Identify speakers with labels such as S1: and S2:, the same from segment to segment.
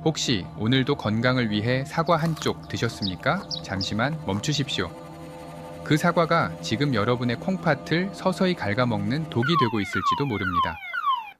S1: 혹시 오늘도 건강을 위해 사과 한 쪽 드셨습니까? 잠시만 멈추십시오. 그 사과가 지금 여러분의 콩팥을 서서히 갉아먹는 독이 되고 있을지도 모릅니다.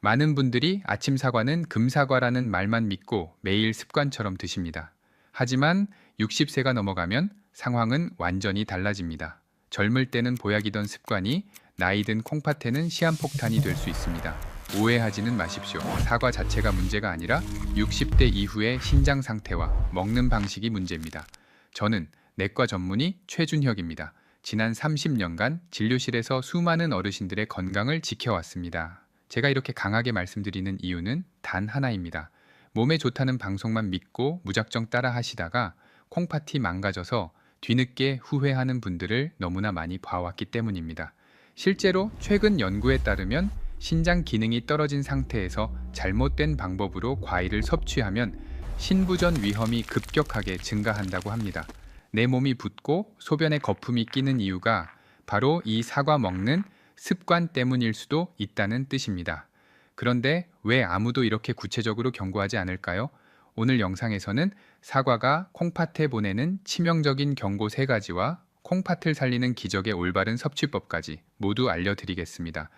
S1: 많은 분들이 아침 사과는 금사과라는 말만 믿고 매일 습관처럼 드십니다. 하지만 60세가 넘어가면 상황은 완전히 달라집니다. 젊을 때는 보약이던 습관이 나이 든 콩팥에는 시한폭탄이 될 수 있습니다. 오해하지는 마십시오. 사과 자체가 문제가 아니라 60대 이후의 신장 상태와 먹는 방식이 문제입니다. 저는 내과 전문의 최준혁입니다. 지난 30년간 진료실에서 수많은 어르신들의 건강을 지켜왔습니다. 제가 이렇게 강하게 말씀드리는 이유는 단 하나입니다. 몸에 좋다는 방송만 믿고 무작정 따라 하시다가 콩팥이 망가져서 뒤늦게 후회하는 분들을 너무나 많이 봐왔기 때문입니다. 실제로 최근 연구에 따르면 신장 기능이 떨어진 상태에서 잘못된 방법으로 과일을 섭취하면 신부전 위험이 급격하게 증가한다고 합니다. 내 몸이 붓고 소변에 거품이 끼는 이유가 바로 이 사과 먹는 습관 때문일 수도 있다는 뜻입니다. 그런데 왜 아무도 이렇게 구체적으로 경고하지 않을까요? 오늘 영상에서는 사과가 콩팥에 보내는 치명적인 경고 3가지와 콩팥을 살리는 기적의 올바른 섭취법까지 모두 알려드리겠습니다.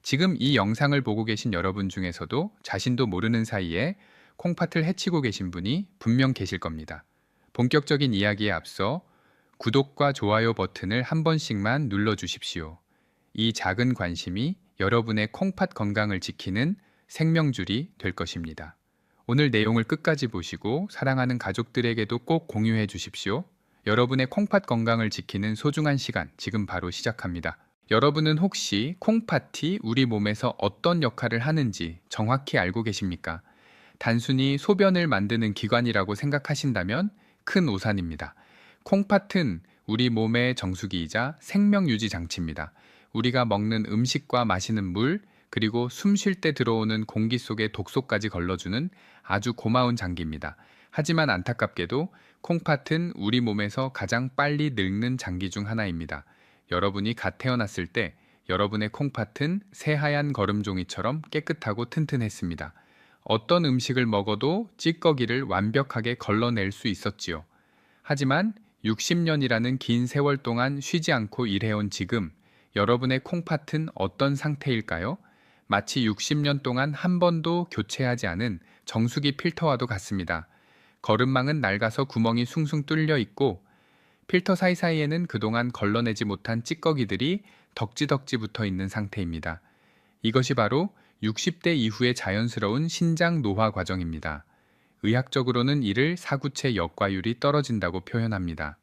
S1: 지금 이 영상을 보고 계신 여러분 중에서도 자신도 모르는 사이에 콩팥을 해치고 계신 분이 분명 계실 겁니다. 본격적인 이야기에 앞서 구독과 좋아요 버튼을 한 번씩만 눌러주십시오. 이 작은 관심이 여러분의 콩팥 건강을 지키는 생명줄이 될 것입니다. 오늘 내용을 끝까지 보시고 사랑하는 가족들에게도 꼭 공유해 주십시오. 여러분의 콩팥 건강을 지키는 소중한 시간 지금 바로 시작합니다. 여러분은 혹시 콩팥이 우리 몸에서 어떤 역할을 하는지 정확히 알고 계십니까? 단순히 소변을 만드는 기관이라고 생각하신다면 큰 오산입니다. 콩팥은 우리 몸의 정수기이자 생명유지 장치입니다. 우리가 먹는 음식과 마시는 물, 그리고 숨 쉴 때 들어오는 공기 속의 독소까지 걸러주는 아주 고마운 장기입니다. 하지만 안타깝게도 콩팥은 우리 몸에서 가장 빨리 늙는 장기 중 하나입니다. 여러분이 갓 태어났을 때 여러분의 콩팥은 새하얀 거름종이처럼 깨끗하고 튼튼했습니다. 어떤 음식을 먹어도 찌꺼기를 완벽하게 걸러낼 수 있었지요. 하지만 60년이라는 긴 세월 동안 쉬지 않고 일해온 지금 여러분의 콩팥은 어떤 상태일까요? 마치 60년 동안 한 번도 교체하지 않은 정수기 필터와도 같습니다. 거름망은 낡아서 구멍이 숭숭 뚫려 있고 필터 사이사이에는 그동안 걸러내지 못한 찌꺼기들이 덕지덕지 붙어 있는 상태입니다. 이것이 바로 60대 이후의 자연스러운 신장 노화 과정입니다. 의학적으로는 이를 사구체 역과율이 떨어진다고 표현합니다.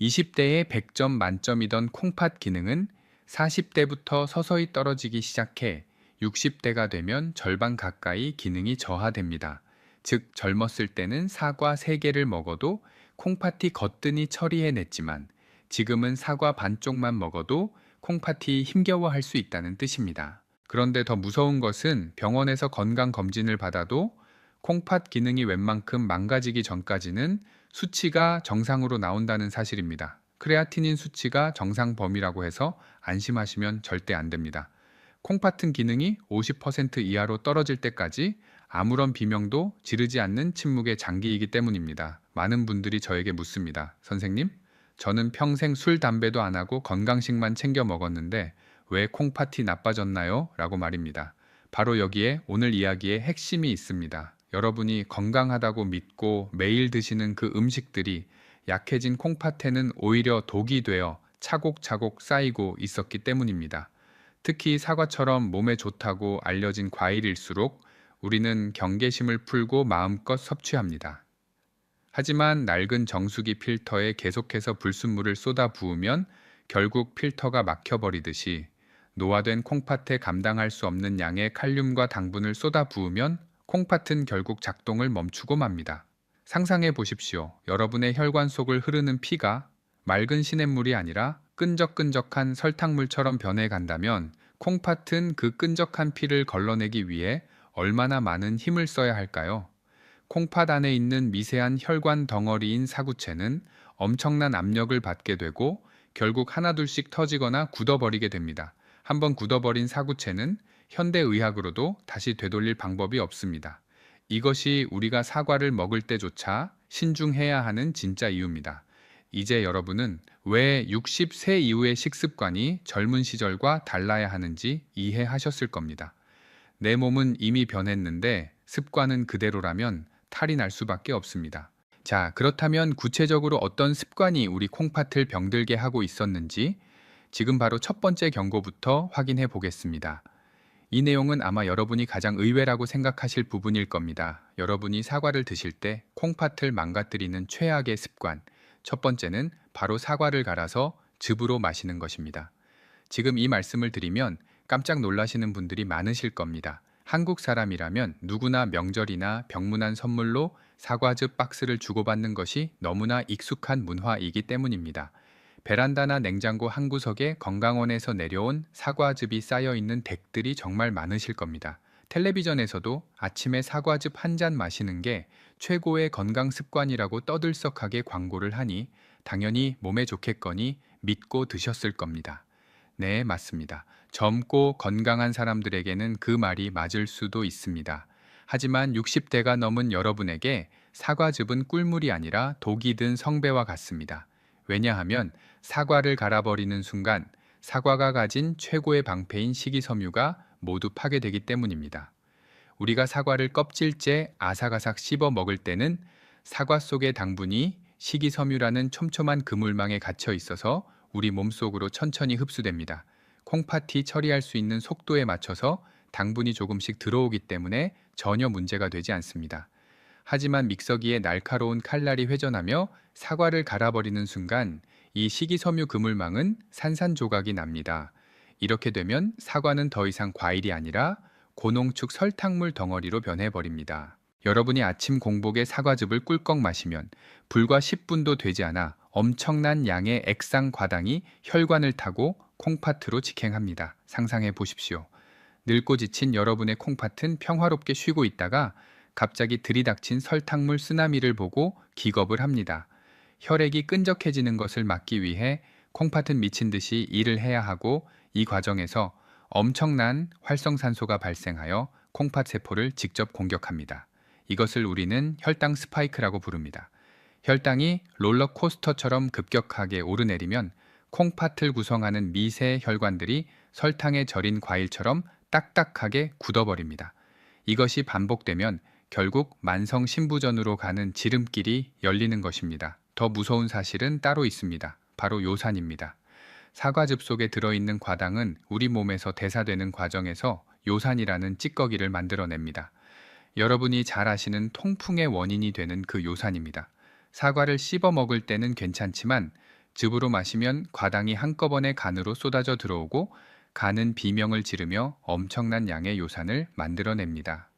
S1: 20대의 100점 만점이던 콩팥 기능은 40대부터 서서히 떨어지기 시작해 60대가 되면 절반 가까이 기능이 저하됩니다. 즉 젊었을 때는 사과 3개를 먹어도 콩팥이 거뜬히 처리해냈지만 지금은 사과 반쪽만 먹어도 콩팥이 힘겨워할 수 있다는 뜻입니다. 그런데 더 무서운 것은 병원에서 건강검진을 받아도 콩팥 기능이 웬만큼 망가지기 전까지는 수치가 정상으로 나온다는 사실입니다. 크레아티닌 수치가 정상 범위라고 해서 안심하시면 절대 안 됩니다. 콩팥은 기능이 50% 이하로 떨어질 때까지 아무런 비명도 지르지 않는 침묵의 장기이기 때문입니다. 많은 분들이 저에게 묻습니다. 선생님, 저는 평생 술, 담배도 안 하고 건강식만 챙겨 먹었는데 왜 콩팥이 나빠졌나요? 라고 말입니다. 바로 여기에 오늘 이야기의 핵심이 있습니다. 여러분이 건강하다고 믿고 매일 드시는 그 음식들이 약해진 콩팥에는 오히려 독이 되어 차곡차곡 쌓이고 있었기 때문입니다. 특히 사과처럼 몸에 좋다고 알려진 과일일수록 우리는 경계심을 풀고 마음껏 섭취합니다. 하지만 낡은 정수기 필터에 계속해서 불순물을 쏟아 부으면 결국 필터가 막혀버리듯이 노화된 콩팥에 감당할 수 없는 양의 칼륨과 당분을 쏟아 부으면 콩팥은 결국 작동을 멈추고 맙니다. 상상해 보십시오. 여러분의 혈관 속을 흐르는 피가 맑은 시냇물이 아니라 끈적끈적한 설탕물처럼 변해간다면 콩팥은 그 끈적한 피를 걸러내기 위해 얼마나 많은 힘을 써야 할까요? 콩팥 안에 있는 미세한 혈관 덩어리인 사구체는 엄청난 압력을 받게 되고 결국 하나둘씩 터지거나 굳어버리게 됩니다. 한번 굳어버린 사구체는 현대의학으로도 다시 되돌릴 방법이 없습니다. 이것이 우리가 사과를 먹을 때조차 신중해야 하는 진짜 이유입니다. 이제 여러분은 왜 60세 이후의 식습관이 젊은 시절과 달라야 하는지 이해하셨을 겁니다. 내 몸은 이미 변했는데 습관은 그대로라면 탈이 날 수밖에 없습니다. 자, 그렇다면 구체적으로 어떤 습관이 우리 콩팥을 병들게 하고 있었는지 지금 바로 첫 번째 경고부터 확인해 보겠습니다. 이 내용은 아마 여러분이 가장 의외라고 생각하실 부분일 겁니다. 여러분이 사과를 드실 때 콩팥을 망가뜨리는 최악의 습관. 첫 번째는 바로 사과를 갈아서 즙으로 마시는 것입니다. 지금 이 말씀을 드리면 깜짝 놀라시는 분들이 많으실 겁니다. 한국 사람이라면 누구나 명절이나 병문안 선물로 사과즙 박스를 주고받는 것이 너무나 익숙한 문화이기 때문입니다. 베란다나 냉장고 한 구석에 건강원에서 내려온 사과즙이 쌓여 있는 댁들이 정말 많으실 겁니다. 텔레비전에서도 아침에 사과즙 한 잔 마시는 게 최고의 건강 습관이라고 떠들썩하게 광고를 하니 당연히 몸에 좋겠거니 믿고 드셨을 겁니다. 네, 맞습니다. 젊고 건강한 사람들에게는 그 말이 맞을 수도 있습니다. 하지만 60대가 넘은 여러분에게 사과즙은 꿀물이 아니라 독이 든 성배와 같습니다. 왜냐하면 사과를 갈아버리는 순간 사과가 가진 최고의 방패인 식이섬유가 모두 파괴되기 때문입니다. 우리가 사과를 껍질째 아삭아삭 씹어 먹을 때는 사과 속의 당분이 식이섬유라는 촘촘한 그물망에 갇혀 있어서 우리 몸속으로 천천히 흡수됩니다. 콩팥이 처리할 수 있는 속도에 맞춰서 당분이 조금씩 들어오기 때문에 전혀 문제가 되지 않습니다. 하지만 믹서기에 날카로운 칼날이 회전하며 사과를 갈아버리는 순간 이 식이섬유 그물망은 산산조각이 납니다. 이렇게 되면 사과는 더 이상 과일이 아니라 고농축 설탕물 덩어리로 변해버립니다. 여러분이 아침 공복에 사과즙을 꿀꺽 마시면 불과 10분도 되지 않아 엄청난 양의 액상 과당이 혈관을 타고 콩팥으로 직행합니다. 상상해 보십시오. 늙고 지친 여러분의 콩팥은 평화롭게 쉬고 있다가 갑자기 들이닥친 설탕물 쓰나미를 보고 기겁을 합니다. 혈액이 끈적해지는 것을 막기 위해 콩팥은 미친 듯이 일을 해야 하고 이 과정에서 엄청난 활성산소가 발생하여 콩팥 세포를 직접 공격합니다. 이것을 우리는 혈당 스파이크라고 부릅니다. 혈당이 롤러코스터처럼 급격하게 오르내리면 콩팥을 구성하는 미세 혈관들이 설탕에 절인 과일처럼 딱딱하게 굳어버립니다. 이것이 반복되면 결국 만성 신부전으로 가는 지름길이 열리는 것입니다. 더 무서운 사실은 따로 있습니다. 바로 요산입니다. 사과즙 속에 들어있는 과당은 우리 몸에서 대사되는 과정에서 요산이라는 찌꺼기를 만들어냅니다. 여러분이 잘 아시는 통풍의 원인이 되는 그 요산입니다. 사과를 씹어 먹을 때는 괜찮지만 즙으로 마시면 과당이 한꺼번에 간으로 쏟아져 들어오고 간은 비명을 지르며 엄청난 양의 요산을 만들어냅니다.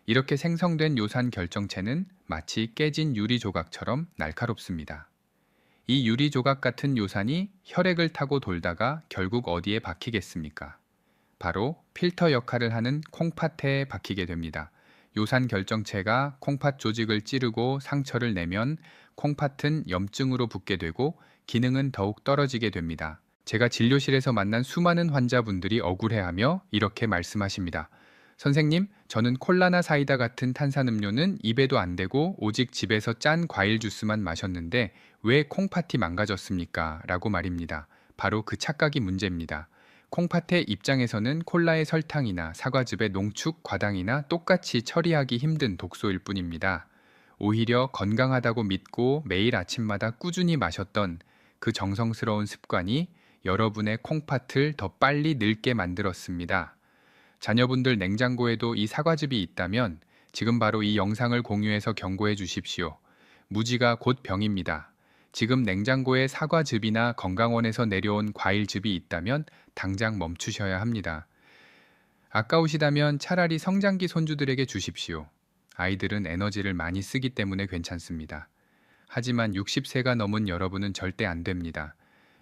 S1: 이렇게 생성된 요산 결정체는 마치 깨진 유리 조각처럼 날카롭습니다. 이 유리 조각 같은 요산이 혈액을 타고 돌다가 결국 어디에 박히겠습니까? 바로 필터 역할을 하는 콩팥에 박히게 됩니다. 요산 결정체가 콩팥 조직을 찌르고 상처를 내면 콩팥은 염증으로 붓게 되고 기능은 더욱 떨어지게 됩니다. 제가 진료실에서 만난 수많은 환자분들이 억울해하며 이렇게 말씀하십니다. 선생님, 저는 콜라나 사이다 같은 탄산음료는 입에도 안 대고 오직 집에서 짠 과일 주스만 마셨는데 왜 콩팥이 망가졌습니까? 라고 말입니다. 바로 그 착각이 문제입니다. 콩팥의 입장에서는 콜라의 설탕이나 사과즙의 농축 과당이나 똑같이 처리하기 힘든 독소일 뿐입니다. 오히려 건강하다고 믿고 매일 아침마다 꾸준히 마셨던 그 정성스러운 습관이 여러분의 콩팥을 더 빨리 늙게 만들었습니다. 자녀분들 냉장고에도 이 사과즙이 있다면 지금 바로 이 영상을 공유해서 경고해 주십시오. 무지가 곧 병입니다. 지금 냉장고에 사과즙이나 건강원에서 내려온 과일즙이 있다면 당장 멈추셔야 합니다. 아까우시다면 차라리 성장기 손주들에게 주십시오. 아이들은 에너지를 많이 쓰기 때문에 괜찮습니다. 하지만 60세가 넘은 여러분은 절대 안 됩니다.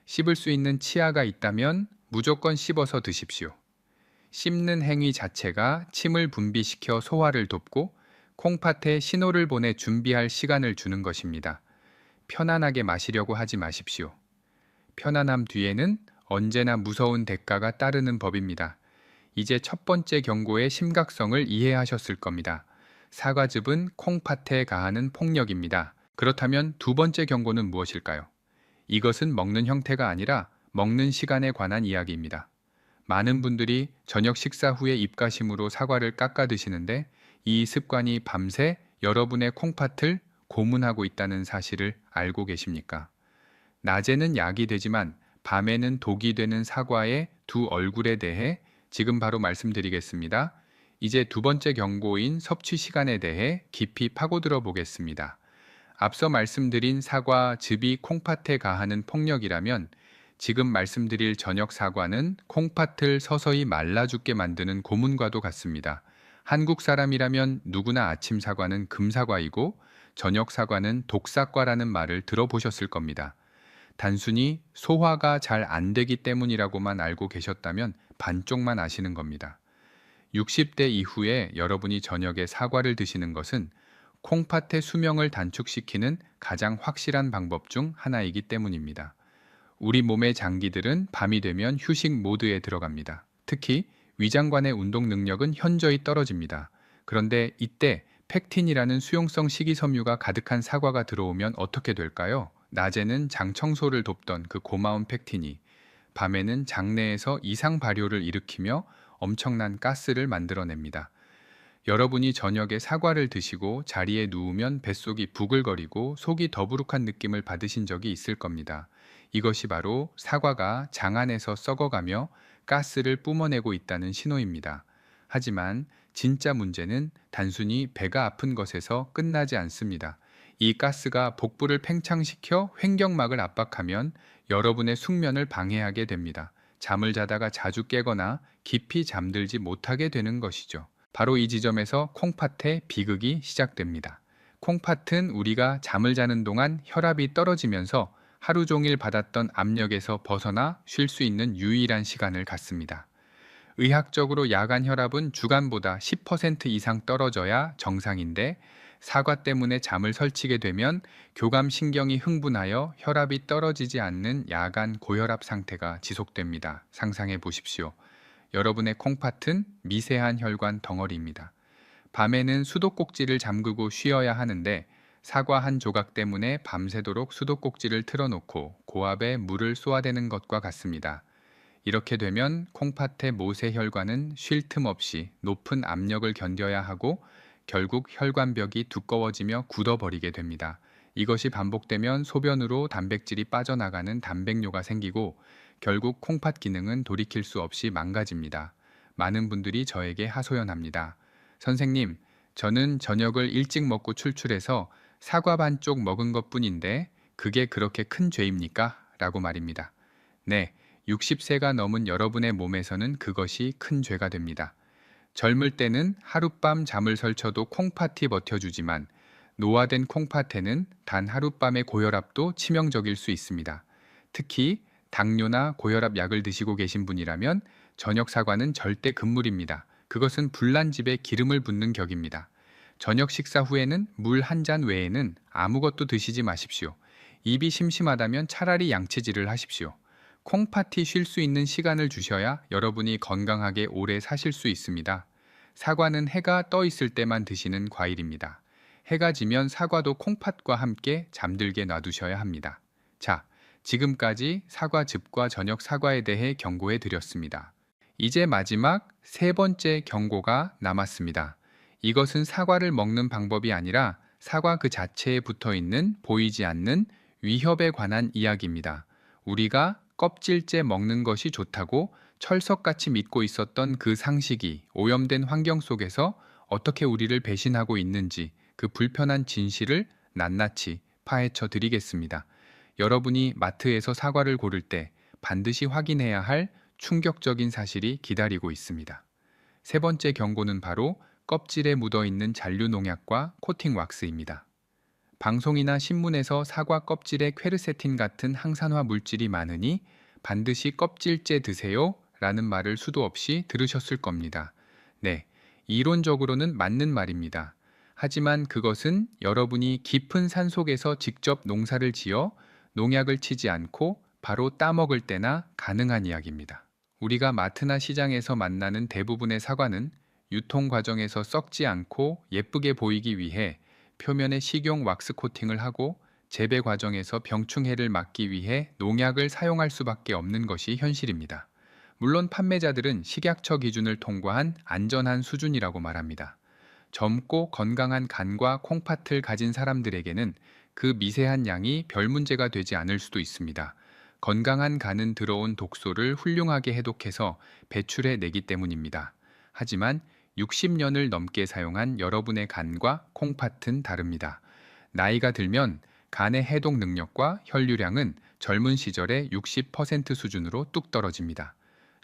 S1: 씹을 수 있는 치아가 있다면 무조건 씹어서 드십시오. 씹는 행위 자체가 침을 분비시켜 소화를 돕고 콩팥에 신호를 보내 준비할 시간을 주는 것입니다. 편안하게 마시려고 하지 마십시오. 편안함 뒤에는 언제나 무서운 대가가 따르는 법입니다. 이제 첫 번째 경고의 심각성을 이해하셨을 겁니다. 사과즙은 콩팥에 가하는 폭력입니다. 그렇다면 두 번째 경고는 무엇일까요? 이것은 먹는 형태가 아니라 먹는 시간에 관한 이야기입니다. 많은 분들이 저녁 식사 후에 입가심으로 사과를 깎아 드시는데 이 습관이 밤새 여러분의 콩팥을 고문하고 있다는 사실을 알고 계십니까? 낮에는 약이 되지만 밤에는 독이 되는 사과의 두 얼굴에 대해 지금 바로 말씀드리겠습니다. 이제 두 번째 경고인 섭취 시간에 대해 깊이 파고들어 보겠습니다. 앞서 말씀드린 사과 즙이 콩팥에 가하는 폭력이라면 지금 말씀드릴 저녁 사과는 콩팥을 서서히 말라 죽게 만드는 고문과도 같습니다. 한국 사람이라면 누구나 아침 사과는 금사과이고 저녁 사과는 독사과라는 말을 들어보셨을 겁니다. 단순히 소화가 잘 안 되기 때문이라고만 알고 계셨다면 반쪽만 아시는 겁니다. 60대 이후에 여러분이 저녁에 사과를 드시는 것은 콩팥의 수명을 단축시키는 가장 확실한 방법 중 하나이기 때문입니다. 우리 몸의 장기들은 밤이 되면 휴식 모드에 들어갑니다. 특히 위장관의 운동 능력은 현저히 떨어집니다. 그런데 이때 팩틴이라는 수용성 식이섬유가 가득한 사과가 들어오면 어떻게 될까요? 낮에는 장 청소를 돕던 그 고마운 팩틴이 밤에는 장내에서 이상 발효를 일으키며 엄청난 가스를 만들어냅니다. 여러분이 저녁에 사과를 드시고 자리에 누우면 뱃속이 부글거리고 속이 더부룩한 느낌을 받으신 적이 있을 겁니다. 이것이 바로 사과가 장 안에서 썩어가며 가스를 뿜어내고 있다는 신호입니다. 하지만 진짜 문제는 단순히 배가 아픈 것에서 끝나지 않습니다. 이 가스가 복부를 팽창시켜 횡격막을 압박하면 여러분의 숙면을 방해하게 됩니다. 잠을 자다가 자주 깨거나 깊이 잠들지 못하게 되는 것이죠. 바로 이 지점에서 콩팥의 비극이 시작됩니다. 콩팥은 우리가 잠을 자는 동안 혈압이 떨어지면서 하루 종일 받았던 압력에서 벗어나 쉴 수 있는 유일한 시간을 갖습니다. 의학적으로 야간 혈압은 주간보다 10% 이상 떨어져야 정상인데 사과 때문에 잠을 설치게 되면 교감신경이 흥분하여 혈압이 떨어지지 않는 야간 고혈압 상태가 지속됩니다. 상상해 보십시오. 여러분의 콩팥은 미세한 혈관 덩어리입니다. 밤에는 수도꼭지를 잠그고 쉬어야 하는데 사과 한 조각 때문에 밤새도록 수도꼭지를 틀어놓고 고압에 물을 쏘아대는 것과 같습니다. 이렇게 되면 콩팥의 모세혈관은 쉴 틈 없이 높은 압력을 견뎌야 하고 결국 혈관벽이 두꺼워지며 굳어버리게 됩니다. 이것이 반복되면 소변으로 단백질이 빠져나가는 단백뇨가 생기고 결국 콩팥 기능은 돌이킬 수 없이 망가집니다. 많은 분들이 저에게 하소연합니다. 선생님, 저는 저녁을 일찍 먹고 출출해서 사과 반쪽 먹은 것뿐인데 그게 그렇게 큰 죄입니까? 라고 말입니다. 네, 60세가 넘은 여러분의 몸에서는 그것이 큰 죄가 됩니다. 젊을 때는 하룻밤 잠을 설쳐도 콩팥이 버텨주지만 노화된 콩팥에는 단 하룻밤의 고혈압도 치명적일 수 있습니다. 특히 당뇨나 고혈압 약을 드시고 계신 분이라면 저녁 사과는 절대 금물입니다. 그것은 불난 집에 기름을 붓는 격입니다. 저녁 식사 후에는 물 한 잔 외에는 아무것도 드시지 마십시오. 입이 심심하다면 차라리 양치질을 하십시오. 콩팥이 쉴 수 있는 시간을 주셔야 여러분이 건강하게 오래 사실 수 있습니다. 사과는 해가 떠 있을 때만 드시는 과일입니다. 해가 지면 사과도 콩팥과 함께 잠들게 놔두셔야 합니다. 자, 지금까지 사과즙과 저녁 사과에 대해 경고해 드렸습니다. 이제 마지막 세 번째 경고가 남았습니다. 이것은 사과를 먹는 방법이 아니라 사과 그 자체에 붙어 있는 보이지 않는 위협에 관한 이야기입니다. 우리가 껍질째 먹는 것이 좋다고 철석같이 믿고 있었던 그 상식이 오염된 환경 속에서 어떻게 우리를 배신하고 있는지 그 불편한 진실을 낱낱이 파헤쳐 드리겠습니다. 여러분이 마트에서 사과를 고를 때 반드시 확인해야 할 충격적인 사실이 기다리고 있습니다. 세 번째 경고는 바로 껍질에 묻어있는 잔류 농약과 코팅 왁스입니다. 방송이나 신문에서 사과 껍질에 퀘르세틴 같은 항산화 물질이 많으니 반드시 껍질째 드세요 라는 말을 수도 없이 들으셨을 겁니다. 네, 이론적으로는 맞는 말입니다. 하지만 그것은 여러분이 깊은 산속에서 직접 농사를 지어 농약을 치지 않고 바로 따먹을 때나 가능한 이야기입니다. 우리가 마트나 시장에서 만나는 대부분의 사과는 유통 과정에서 썩지 않고 예쁘게 보이기 위해 표면에 식용 왁스 코팅을 하고 재배 과정에서 병충해를 막기 위해 농약을 사용할 수밖에 없는 것이 현실입니다. 물론 판매자들은 식약처 기준을 통과한 안전한 수준이라고 말합니다. 젊고 건강한 간과 콩팥을 가진 사람들에게는 그 미세한 양이 별 문제가 되지 않을 수도 있습니다. 건강한 간은 들어온 독소를 훌륭하게 해독해서 배출해 내기 때문입니다. 하지만 60년을 넘게 사용한 여러분의 간과 콩팥은 다릅니다. 나이가 들면 간의 해독 능력과 혈류량은 젊은 시절의 60% 수준으로 뚝 떨어집니다.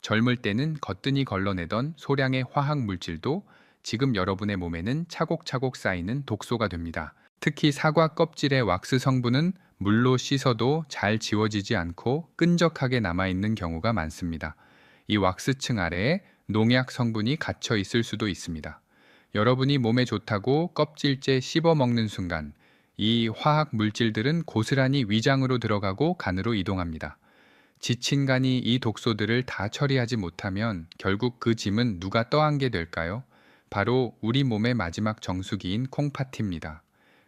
S1: 젊을 때는 거뜬히 걸러내던 소량의 화학 물질도 지금 여러분의 몸에는 차곡차곡 쌓이는 독소가 됩니다. 특히 사과 껍질의 왁스 성분은 물로 씻어도 잘 지워지지 않고 끈적하게 남아있는 경우가 많습니다. 이 왁스층 아래에 농약 성분이 갇혀 있을 수도 있습니다. 여러분이 몸에 좋다고 껍질째 씹어 먹는 순간 이 화학 물질들은 고스란히 위장으로 들어가고 간으로 이동합니다. 지친 간이 이 독소들을 다 처리하지 못하면 결국 그 짐은 누가 떠안게 될까요? 바로 우리 몸의 마지막 정수기인 콩팥입니다.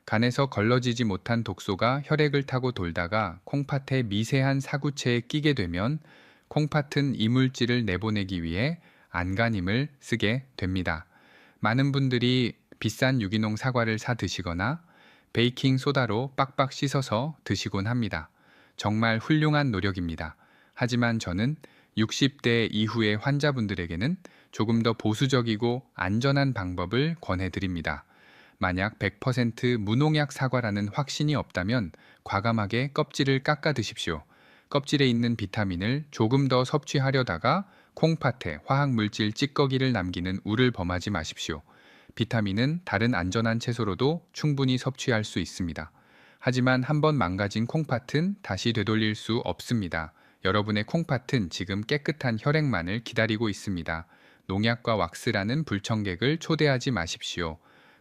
S1: 간에서 걸러지지 못한 독소가 혈액을 타고 돌다가 콩팥의 미세한 사구체에 끼게 되면 콩팥은 이물질을 내보내기 위해 안간힘을 쓰게 됩니다. 많은 분들이 비싼 유기농 사과를 사 드시거나 베이킹 소다로 빡빡 씻어서 드시곤 합니다. 정말 훌륭한 노력입니다. 하지만 저는 60대 이후의 환자분들에게는 조금 더 보수적이고 안전한 방법을 권해드립니다. 만약 100% 무농약 사과라는 확신이 없다면 과감하게 껍질을 깎아 드십시오. 껍질에 있는 비타민을 조금 더 섭취하려다가 콩팥에 화학물질 찌꺼기를 남기는 우를 범하지 마십시오. 비타민은 다른 안전한 채소로도 충분히 섭취할 수 있습니다. 하지만 한번 망가진 콩팥은 다시 되돌릴 수 없습니다. 여러분의 콩팥은 지금 깨끗한 혈액만을 기다리고 있습니다. 농약과 왁스라는 불청객을 초대하지 마십시오.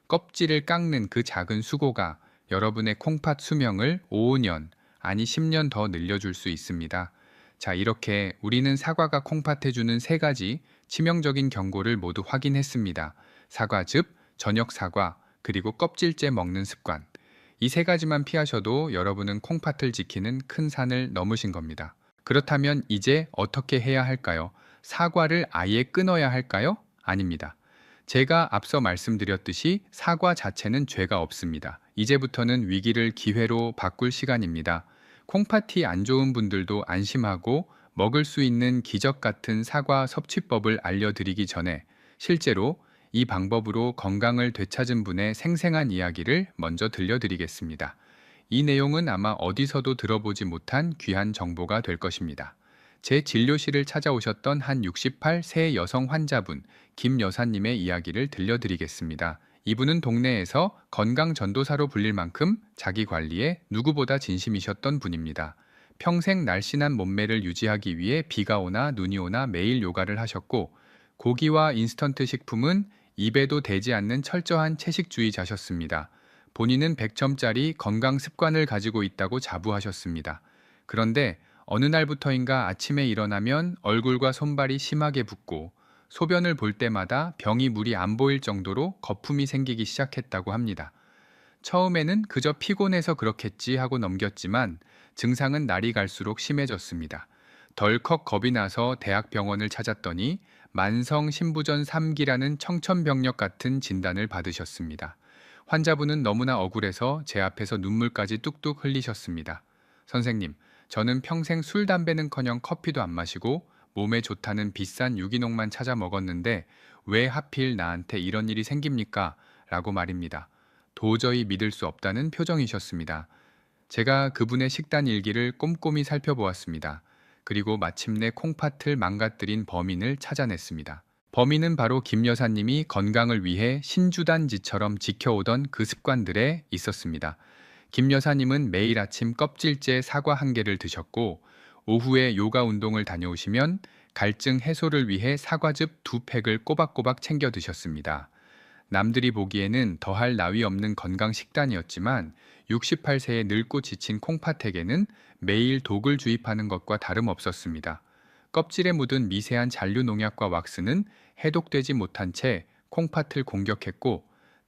S1: 껍질을 깎는 그 작은 수고가 여러분의 콩팥 수명을 5년, 아니 10년 더 늘려줄 수 있습니다. 자, 이렇게 우리는 사과가 콩팥에 주는 3가지 치명적인 경고를 모두 확인했습니다. 사과즙, 저녁 사과, 그리고 껍질째 먹는 습관. 이 3가지만 피하셔도 여러분은 콩팥을 지키는 큰 산을 넘으신 겁니다. 그렇다면 이제 어떻게 해야 할까요? 사과를 아예 끊어야 할까요? 아닙니다. 제가 앞서 말씀드렸듯이 사과 자체는 죄가 없습니다. 이제부터는 위기를 기회로 바꿀 시간입니다. 콩팥이 안 좋은 분들도 안심하고 먹을 수 있는 기적 같은 사과 섭취법을 알려드리기 전에 실제로 이 방법으로 건강을 되찾은 분의 생생한 이야기를 먼저 들려드리겠습니다. 이 내용은 아마 어디서도 들어보지 못한 귀한 정보가 될 것입니다. 제 진료실을 찾아오셨던 한 68세 여성 환자분 김 여사님의 이야기를 들려드리겠습니다. 이분은 동네에서 건강 전도사로 불릴 만큼 자기 관리에 누구보다 진심이셨던 분입니다. 평생 날씬한 몸매를 유지하기 위해 비가 오나 눈이 오나 매일 요가를 하셨고 고기와 인스턴트 식품은 입에도 대지 않는 철저한 채식주의자셨습니다. 본인은 100점짜리 건강 습관을 가지고 있다고 자부하셨습니다. 그런데 어느 날부터인가 아침에 일어나면 얼굴과 손발이 심하게 붓고 소변을 볼 때마다 병이 물이 안 보일 정도로 거품이 생기기 시작했다고 합니다. 처음에는 그저 피곤해서 그렇겠지 하고 넘겼지만 증상은 날이 갈수록 심해졌습니다. 덜컥 겁이 나서 대학병원을 찾았더니 만성 신부전 3기라는 청천벽력 같은 진단을 받으셨습니다. 환자분은 너무나 억울해서 제 앞에서 눈물까지 뚝뚝 흘리셨습니다. 선생님, 저는 평생 술, 담배는커녕 커피도 안 마시고 몸에 좋다는 비싼 유기농만 찾아 먹었는데 왜 하필 나한테 이런 일이 생깁니까? 라고 말입니다. 도저히 믿을 수 없다는 표정이셨습니다. 제가 그분의 식단 일기를 꼼꼼히 살펴보았습니다. 그리고 마침내 콩팥을 망가뜨린 범인을 찾아냈습니다. 범인은 바로 김 여사님이 건강을 위해 신주단지처럼 지켜오던 그 습관들에 있었습니다. 김 여사님은 매일 아침 껍질째 사과 1개를 드셨고 오후에 요가 운동을 다녀오시면 갈증 해소를 위해 사과즙 2팩을 꼬박꼬박 챙겨 드셨습니다. 남들이 보기에는 더할 나위 없는 건강 식단이었지만 68세의 늙고 지친 콩팥에게는 매일 독을 주입하는 것과 다름없었습니다. 껍질에 묻은 미세한 잔류 농약과 왁스는 해독되지 못한 채 콩팥을 공격했고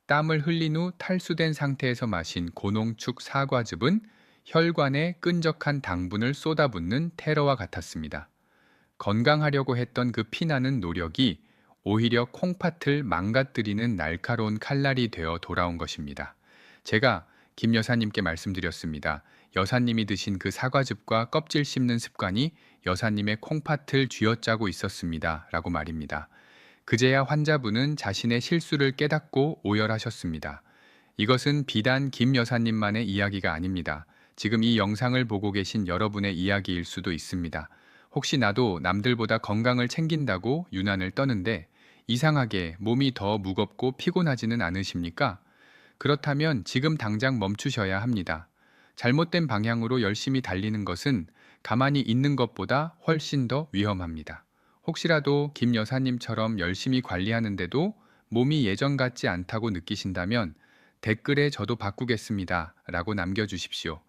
S1: 땀을 흘린 후 탈수된 상태에서 마신 고농축 사과즙은 혈관에 끈적한 당분을 쏟아붓는 테러와 같았습니다. 건강하려고 했던 그 피나는 노력이 오히려 콩팥을 망가뜨리는 날카로운 칼날이 되어 돌아온 것입니다. 제가 김 여사님께 말씀드렸습니다. 여사님이 드신 그 사과즙과 껍질 씹는 습관이 여사님의 콩팥을 쥐어짜고 있었습니다. 라고 말입니다. 그제야 환자분은 자신의 실수를 깨닫고 오열하셨습니다. 이것은 비단 김 여사님만의 이야기가 아닙니다. 지금 이 영상을 보고 계신 여러분의 이야기일 수도 있습니다. 혹시 나도 남들보다 건강을 챙긴다고 유난을 떠는데 이상하게 몸이 더 무겁고 피곤하지는 않으십니까? 그렇다면 지금 당장 멈추셔야 합니다. 잘못된 방향으로 열심히 달리는 것은 가만히 있는 것보다 훨씬 더 위험합니다. 혹시라도 김 여사님처럼 열심히 관리하는데도 몸이 예전 같지 않다고 느끼신다면 댓글에 저도 바꾸겠습니다 라고 남겨주십시오.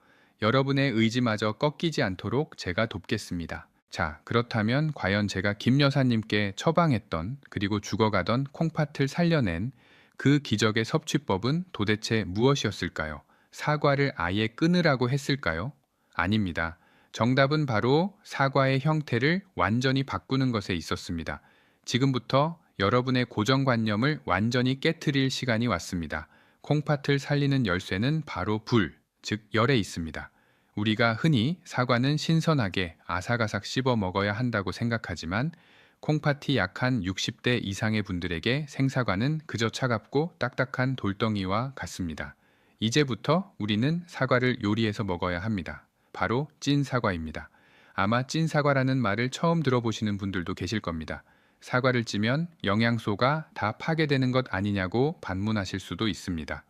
S1: 여러분의 의지마저 꺾이지 않도록 제가 돕겠습니다. 자, 그렇다면 과연 제가 김 여사님께 처방했던 그리고 죽어가던 콩팥을 살려낸 그 기적의 섭취법은 도대체 무엇이었을까요? 사과를 아예 끊으라고 했을까요? 아닙니다. 정답은 바로 사과의 형태를 완전히 바꾸는 것에 있었습니다. 지금부터 여러분의 고정관념을 완전히 깨트릴 시간이 왔습니다. 콩팥을 살리는 열쇠는 바로 불, 즉 열에 있습니다. 우리가 흔히 사과는 신선하게 아삭아삭 씹어 먹어야 한다고 생각하지만 콩팥이 약한 60대 이상의 분들에게 생사과는 그저 차갑고 딱딱한 돌덩이와 같습니다. 이제부터 우리는 사과를 요리해서 먹어야 합니다. 바로 찐 사과입니다. 아마 찐 사과라는 말을 처음 들어보시는 분들도 계실 겁니다. 사과를 찌면 영양소가 다 파괴되는 것 아니냐고 반문하실 수도 있습니다.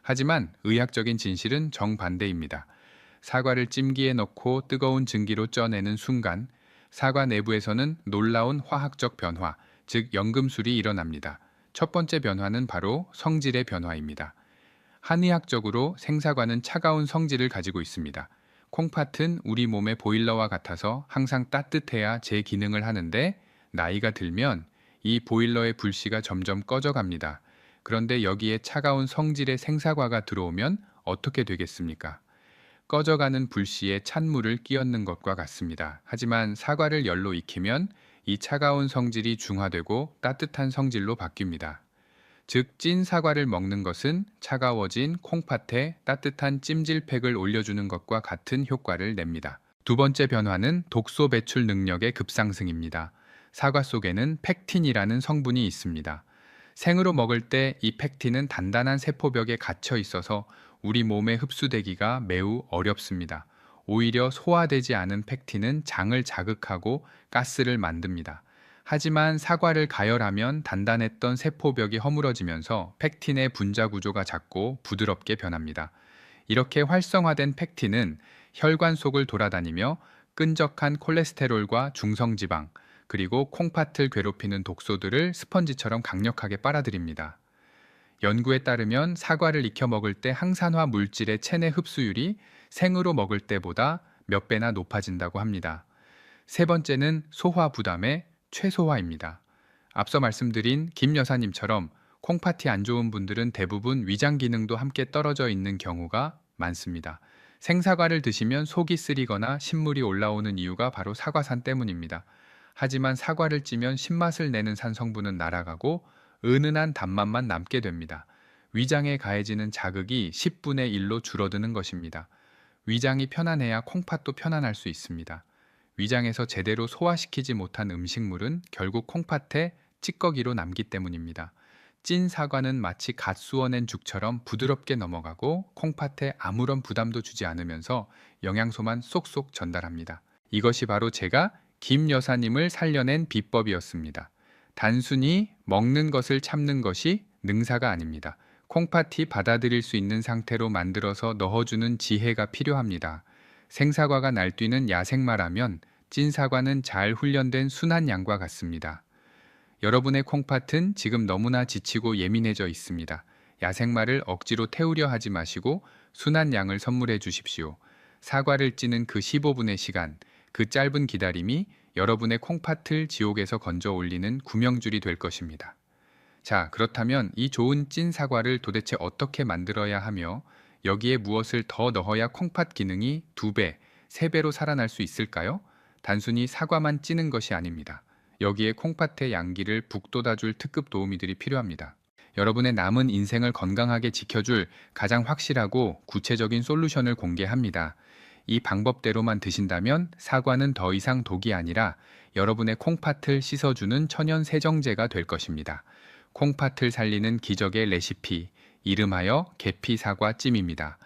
S1: 하지만 의학적인 진실은 정반대입니다. 사과를 찜기에 넣고 뜨거운 증기로 쪄내는 순간 사과 내부에서는 놀라운 화학적 변화, 즉 연금술이 일어납니다. 첫 번째 변화는 바로 성질의 변화입니다. 한의학적으로 생사과는 차가운 성질을 가지고 있습니다. 콩팥은 우리 몸의 보일러와 같아서 항상 따뜻해야 제 기능을 하는데 나이가 들면 이 보일러의 불씨가 점점 꺼져갑니다. 그런데 여기에 차가운 성질의 생사과가 들어오면 어떻게 되겠습니까? 꺼져가는 불씨에 찬물을 끼얹는 것과 같습니다. 하지만 사과를 열로 익히면 이 차가운 성질이 중화되고 따뜻한 성질로 바뀝니다. 즉, 찐 사과를 먹는 것은 차가워진 콩팥에 따뜻한 찜질팩을 올려주는 것과 같은 효과를 냅니다. 두 번째 변화는 독소 배출 능력의 급상승입니다. 사과 속에는 펙틴이라는 성분이 있습니다. 생으로 먹을 때 이 펙틴은 단단한 세포벽에 갇혀 있어서 우리 몸에 흡수되기가 매우 어렵습니다. 오히려 소화되지 않은 펙틴은 장을 자극하고 가스를 만듭니다. 하지만 사과를 가열하면 단단했던 세포벽이 허물어지면서 펙틴의 분자 구조가 작고 부드럽게 변합니다. 이렇게 활성화된 펙틴은 혈관 속을 돌아다니며 끈적한 콜레스테롤과 중성지방, 그리고 콩팥을 괴롭히는 독소들을 스펀지처럼 강력하게 빨아들입니다. 연구에 따르면 사과를 익혀 먹을 때 항산화 물질의 체내 흡수율이 생으로 먹을 때보다 몇 배나 높아진다고 합니다. 세 번째는 소화 부담의 최소화입니다. 앞서 말씀드린 김 여사님처럼 콩팥이 안 좋은 분들은 대부분 위장 기능도 함께 떨어져 있는 경우가 많습니다. 생사과를 드시면 속이 쓰리거나 신물이 올라오는 이유가 바로 사과산 때문입니다. 하지만 사과를 찌면 신맛을 내는 산 성분은 날아가고 은은한 단맛만 남게 됩니다. 위장에 가해지는 자극이 10분의 1로 줄어드는 것입니다. 위장이 편안해야 콩팥도 편안할 수 있습니다. 위장에서 제대로 소화시키지 못한 음식물은 결국 콩팥에 찌꺼기로 남기 때문입니다. 찐 사과는 마치 갓 수어낸 죽처럼 부드럽게 넘어가고 콩팥에 아무런 부담도 주지 않으면서 영양소만 쏙쏙 전달합니다. 이것이 바로 제가 김 여사님을 살려낸 비법이었습니다. 단순히 먹는 것을 참는 것이 능사가 아닙니다. 콩팥이 받아들일 수 있는 상태로 만들어서 넣어주는 지혜가 필요합니다. 생사과가 날뛰는 야생마라면 찐사과는 잘 훈련된 순한 양과 같습니다. 여러분의 콩팥은 지금 너무나 지치고 예민해져 있습니다. 야생마를 억지로 태우려 하지 마시고 순한 양을 선물해 주십시오. 사과를 찌는 그 15분의 시간, 그 짧은 기다림이 여러분의 콩팥을 지옥에서 건져 올리는 구명줄이 될 것입니다. 자, 그렇다면 이 좋은 찐 사과를 도대체 어떻게 만들어야 하며 여기에 무엇을 더 넣어야 콩팥 기능이 2배, 3배로 살아날 수 있을까요? 단순히 사과만 찌는 것이 아닙니다. 여기에 콩팥의 양기를 북돋아줄 특급 도우미들이 필요합니다. 여러분의 남은 인생을 건강하게 지켜줄 가장 확실하고 구체적인 솔루션을 공개합니다. 이 방법대로만 드신다면 사과는 더 이상 독이 아니라 여러분의 콩팥을 씻어주는 천연 세정제가 될 것입니다. 콩팥을 살리는 기적의 레시피, 이름하여 계피 사과 찜입니다.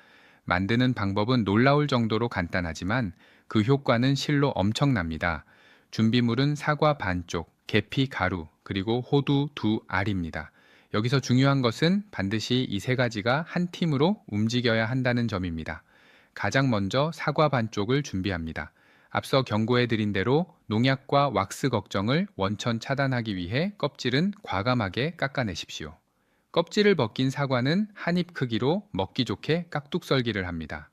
S1: 만드는 방법은 놀라울 정도로 간단하지만 그 효과는 실로 엄청납니다. 준비물은 사과 반쪽, 계피 가루, 그리고 호두 2알입니다. 여기서 중요한 것은 반드시 이 3가지가 한 팀으로 움직여야 한다는 점입니다. 가장 먼저 사과 반쪽을 준비합니다. 앞서 경고해드린 대로 농약과 왁스 걱정을 원천 차단하기 위해 껍질은 과감하게 깎아내십시오. 껍질을 벗긴 사과는 한 입 크기로 먹기 좋게 깍둑 썰기를 합니다.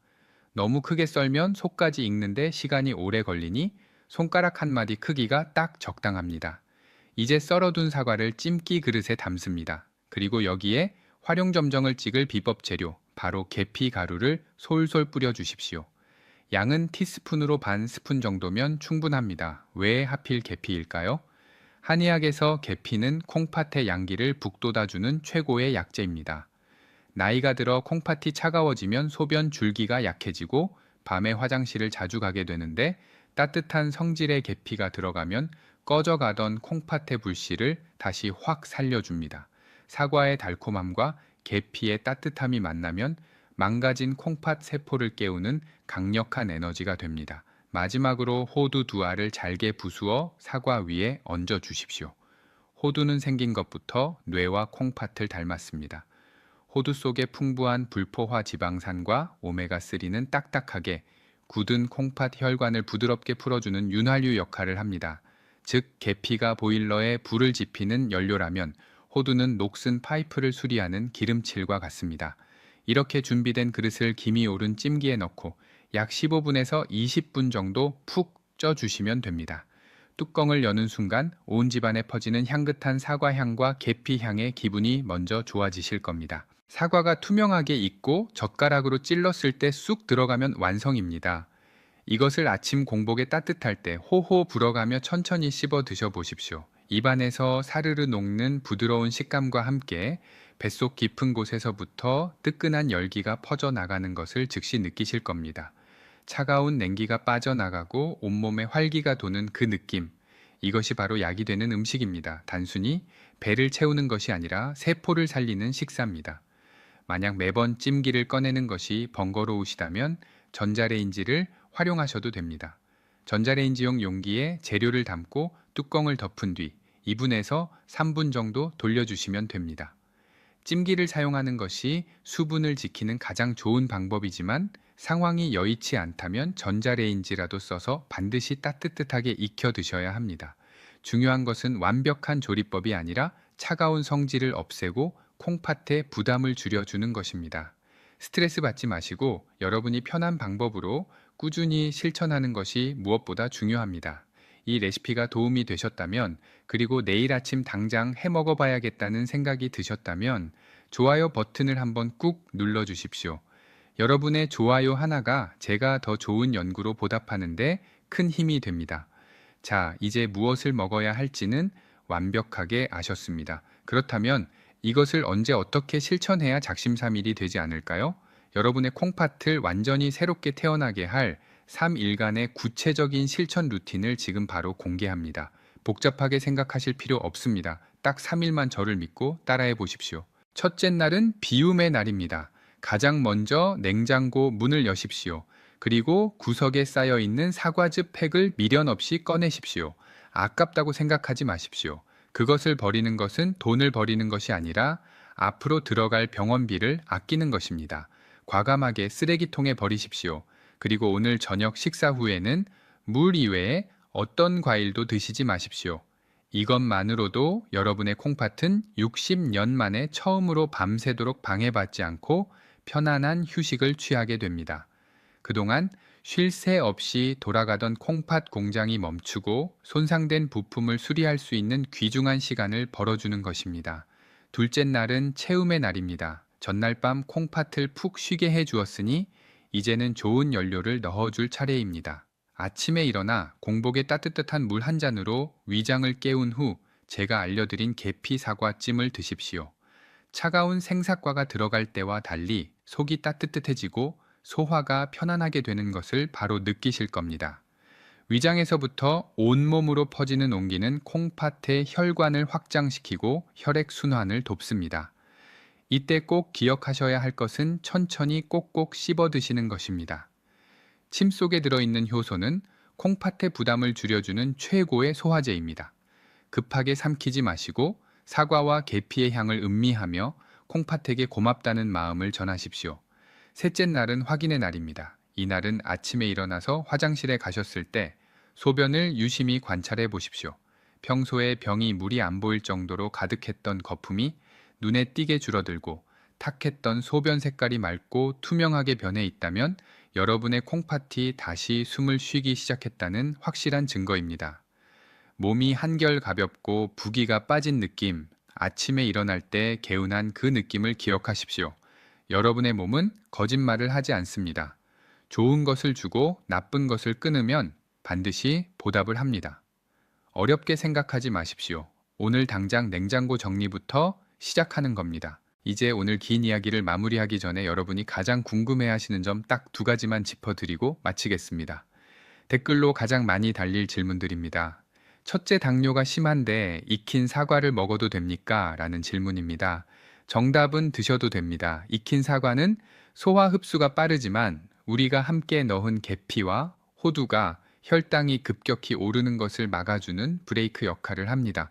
S1: 너무 크게 썰면 속까지 익는데 시간이 오래 걸리니 손가락 한 마디 크기가 딱 적당합니다. 이제 썰어둔 사과를 찜기 그릇에 담습니다. 그리고 여기에 활용점정을 찍을 비법 재료, 바로 계피 가루를 솔솔 뿌려주십시오. 양은 티스푼으로 반 스푼 정도면 충분합니다. 왜 하필 계피일까요? 한의학에서 계피는 콩팥의 양기를 북돋아주는 최고의 약재입니다. 나이가 들어 콩팥이 차가워지면 소변 줄기가 약해지고 밤에 화장실을 자주 가게 되는데 따뜻한 성질의 계피가 들어가면 꺼져가던 콩팥의 불씨를 다시 확 살려줍니다. 사과의 달콤함과 계피의 따뜻함이 만나면 망가진 콩팥 세포를 깨우는 강력한 에너지가 됩니다. 마지막으로 호두 2알을 잘게 부수어 사과 위에 얹어 주십시오. 호두는 생긴 것부터 뇌와 콩팥을 닮았습니다. 호두 속의 풍부한 불포화 지방산과 오메가3는 딱딱하게 굳은 콩팥 혈관을 부드럽게 풀어주는 윤활유 역할을 합니다. 즉 계피가 보일러에 불을 지피는 연료라면 호두는 녹슨 파이프를 수리하는 기름칠과 같습니다. 이렇게 준비된 그릇을 김이 오른 찜기에 넣고 약 15분에서 20분 정도 푹 쪄주시면 됩니다. 뚜껑을 여는 순간 온 집안에 퍼지는 향긋한 사과향과 계피향의 기분이 먼저 좋아지실 겁니다. 사과가 투명하게 익고 젓가락으로 찔렀을 때 쑥 들어가면 완성입니다. 이것을 아침 공복에 따뜻할 때 호호 불어가며 천천히 씹어 드셔보십시오. 입안에서 사르르 녹는 부드러운 식감과 함께 뱃속 깊은 곳에서부터 뜨끈한 열기가 퍼져나가는 것을 즉시 느끼실 겁니다. 차가운 냉기가 빠져나가고 온몸에 활기가 도는 그 느낌, 이것이 바로 약이 되는 음식입니다. 단순히 배를 채우는 것이 아니라 세포를 살리는 식사입니다. 만약 매번 찜기를 꺼내는 것이 번거로우시다면 전자레인지를 활용하셔도 됩니다. 전자레인지용 용기에 재료를 담고 뚜껑을 덮은 뒤 2분에서 3분 정도 돌려주시면 됩니다. 찜기를 사용하는 것이 수분을 지키는 가장 좋은 방법이지만 상황이 여의치 않다면 전자레인지라도 써서 반드시 따뜻하게 익혀 드셔야 합니다. 중요한 것은 완벽한 조리법이 아니라 차가운 성질을 없애고 콩팥에 부담을 줄여주는 것입니다. 스트레스 받지 마시고 여러분이 편한 방법으로 꾸준히 실천하는 것이 무엇보다 중요합니다. 이 레시피가 도움이 되셨다면, 그리고 내일 아침 당장 해 먹어봐야겠다는 생각이 드셨다면 좋아요 버튼을 한번 꾹 눌러주십시오. 여러분의 좋아요 하나가 제가 더 좋은 연구로 보답하는데 큰 힘이 됩니다. 자, 이제 무엇을 먹어야 할지는 완벽하게 아셨습니다. 그렇다면 이것을 언제 어떻게 실천해야 작심삼일이 되지 않을까요? 여러분의 콩팥을 완전히 새롭게 태어나게 할 3일간의 구체적인 실천 루틴을 지금 바로 공개합니다. 복잡하게 생각하실 필요 없습니다. 딱 3일만 저를 믿고 따라해 보십시오. 첫째 날은 비움의 날입니다. 가장 먼저 냉장고 문을 여십시오. 그리고 구석에 쌓여있는 사과즙 팩을 미련 없이 꺼내십시오. 아깝다고 생각하지 마십시오. 그것을 버리는 것은 돈을 버리는 것이 아니라 앞으로 들어갈 병원비를 아끼는 것입니다. 과감하게 쓰레기통에 버리십시오. 그리고 오늘 저녁 식사 후에는 물 이외에 어떤 과일도 드시지 마십시오. 이것만으로도 여러분의 콩팥은 60년 만에 처음으로 밤새도록 방해받지 않고 편안한 휴식을 취하게 됩니다. 그동안 쉴 새 없이 돌아가던 콩팥 공장이 멈추고 손상된 부품을 수리할 수 있는 귀중한 시간을 벌어주는 것입니다. 둘째 날은 체움의 날입니다. 전날 밤 콩팥을 푹 쉬게 해 주었으니 이제는 좋은 연료를 넣어줄 차례입니다. 아침에 일어나 공복에 따뜻한 물 한 잔으로 위장을 깨운 후 제가 알려드린 계피 사과찜을 드십시오. 차가운 생사과가 들어갈 때와 달리 속이 따뜻해지고 소화가 편안하게 되는 것을 바로 느끼실 겁니다. 위장에서부터 온몸으로 퍼지는 온기는 콩팥의 혈관을 확장시키고 혈액순환을 돕습니다. 이때 꼭 기억하셔야 할 것은 천천히 꼭꼭 씹어 드시는 것입니다. 침 속에 들어있는 효소는 콩팥의 부담을 줄여주는 최고의 소화제입니다. 급하게 삼키지 마시고 사과와 계피의 향을 음미하며 콩팥에게 고맙다는 마음을 전하십시오. 셋째 날은 확인의 날입니다. 이날은 아침에 일어나서 화장실에 가셨을 때 소변을 유심히 관찰해 보십시오. 평소에 병이 물이 안 보일 정도로 가득했던 거품이 눈에 띄게 줄어들고 탁했던 소변 색깔이 맑고 투명하게 변해 있다면 여러분의 콩팥이 다시 숨을 쉬기 시작했다는 확실한 증거입니다. 몸이 한결 가볍고 부기가 빠진 느낌, 아침에 일어날 때 개운한 그 느낌을 기억하십시오. 여러분의 몸은 거짓말을 하지 않습니다. 좋은 것을 주고 나쁜 것을 끊으면 반드시 보답을 합니다. 어렵게 생각하지 마십시오. 오늘 당장 냉장고 정리부터 시작하는 겁니다. 이제 오늘 긴 이야기를 마무리하기 전에 여러분이 가장 궁금해하시는 점 딱 두 가지만 짚어드리고 마치겠습니다. 댓글로 가장 많이 달릴 질문들입니다. 첫째, 당뇨가 심한데 익힌 사과를 먹어도 됩니까? 라는 질문입니다. 정답은 드셔도 됩니다. 익힌 사과는 소화 흡수가 빠르지만 우리가 함께 넣은 계피와 호두가 혈당이 급격히 오르는 것을 막아주는 브레이크 역할을 합니다.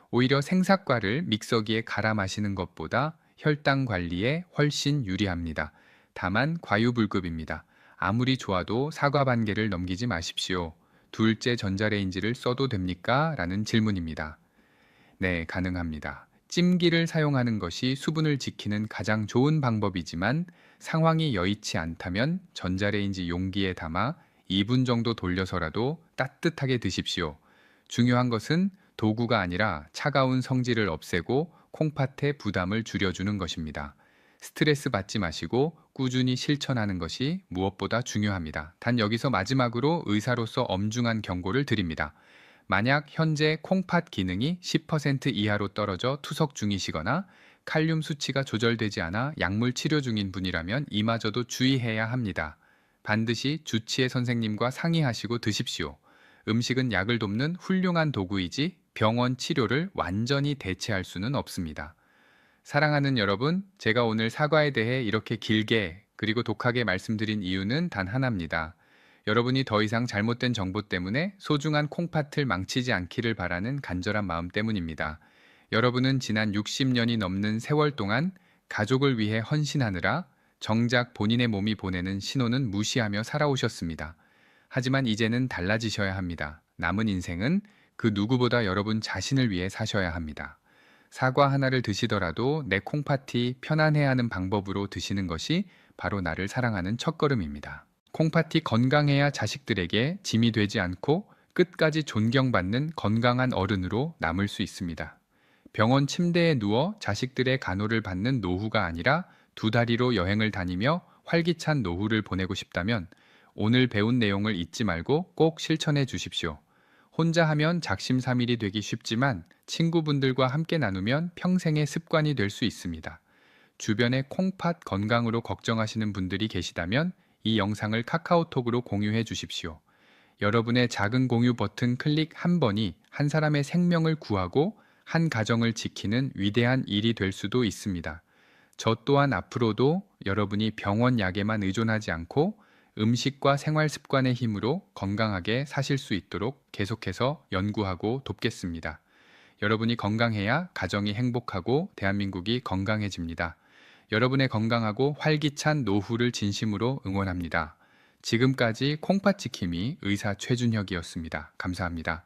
S1: 오히려 생사과를 믹서기에 갈아 마시는 것보다 혈당 관리에 훨씬 유리합니다. 다만 과유불급입니다. 아무리 좋아도 사과 반 개를 넘기지 마십시오. 둘째, 전자레인지를 써도 됩니까? 라는 질문입니다. 네, 가능합니다. 찜기를 사용하는 것이 수분을 지키는 가장 좋은 방법이지만 상황이 여의치 않다면 전자레인지 용기에 담아 2분 정도 돌려서라도 따뜻하게 드십시오. 중요한 것은 도구가 아니라 차가운 성질을 없애고 콩팥의 부담을 줄여주는 것입니다. 스트레스 받지 마시고 꾸준히 실천하는 것이 무엇보다 중요합니다. 단 여기서 마지막으로 의사로서 엄중한 경고를 드립니다. 만약 현재 콩팥 기능이 10% 이하로 떨어져 투석 중이시거나 칼륨 수치가 조절되지 않아 약물 치료 중인 분이라면 이마저도 주의해야 합니다. 반드시 주치의 선생님과 상의하시고 드십시오. 음식은 약을 돕는 훌륭한 도구이지 병원 치료를 완전히 대체할 수는 없습니다. 사랑하는 여러분, 제가 오늘 사과에 대해 이렇게 길게 그리고 독하게 말씀드린 이유는 단 하나입니다. 여러분이 더 이상 잘못된 정보 때문에 소중한 콩팥을 망치지 않기를 바라는 간절한 마음 때문입니다. 여러분은 지난 60년이 넘는 세월 동안 가족을 위해 헌신하느라 정작 본인의 몸이 보내는 신호는 무시하며 살아오셨습니다. 하지만 이제는 달라지셔야 합니다. 남은 인생은 그 누구보다 여러분 자신을 위해 사셔야 합니다. 사과 하나를 드시더라도 내 콩팥이 편안해하는 방법으로 드시는 것이 바로 나를 사랑하는 첫걸음입니다. 콩팥이 건강해야 자식들에게 짐이 되지 않고 끝까지 존경받는 건강한 어른으로 남을 수 있습니다. 병원 침대에 누워 자식들의 간호를 받는 노후가 아니라 두 다리로 여행을 다니며 활기찬 노후를 보내고 싶다면 오늘 배운 내용을 잊지 말고 꼭 실천해 주십시오. 혼자 하면 작심삼일이 되기 쉽지만 친구분들과 함께 나누면 평생의 습관이 될 수 있습니다. 주변에 콩팥 건강으로 걱정하시는 분들이 계시다면 이 영상을 카카오톡으로 공유해 주십시오. 여러분의 작은 공유 버튼 클릭 한 번이 한 사람의 생명을 구하고 한 가정을 지키는 위대한 일이 될 수도 있습니다. 저 또한 앞으로도 여러분이 병원 약에만 의존하지 않고 음식과 생활 습관의 힘으로 건강하게 사실 수 있도록 계속해서 연구하고 돕겠습니다. 여러분이 건강해야 가정이 행복하고 대한민국이 건강해집니다. 여러분의 건강하고 활기찬 노후를 진심으로 응원합니다. 지금까지 콩팥 지킴이 의사 최준혁이었습니다. 감사합니다.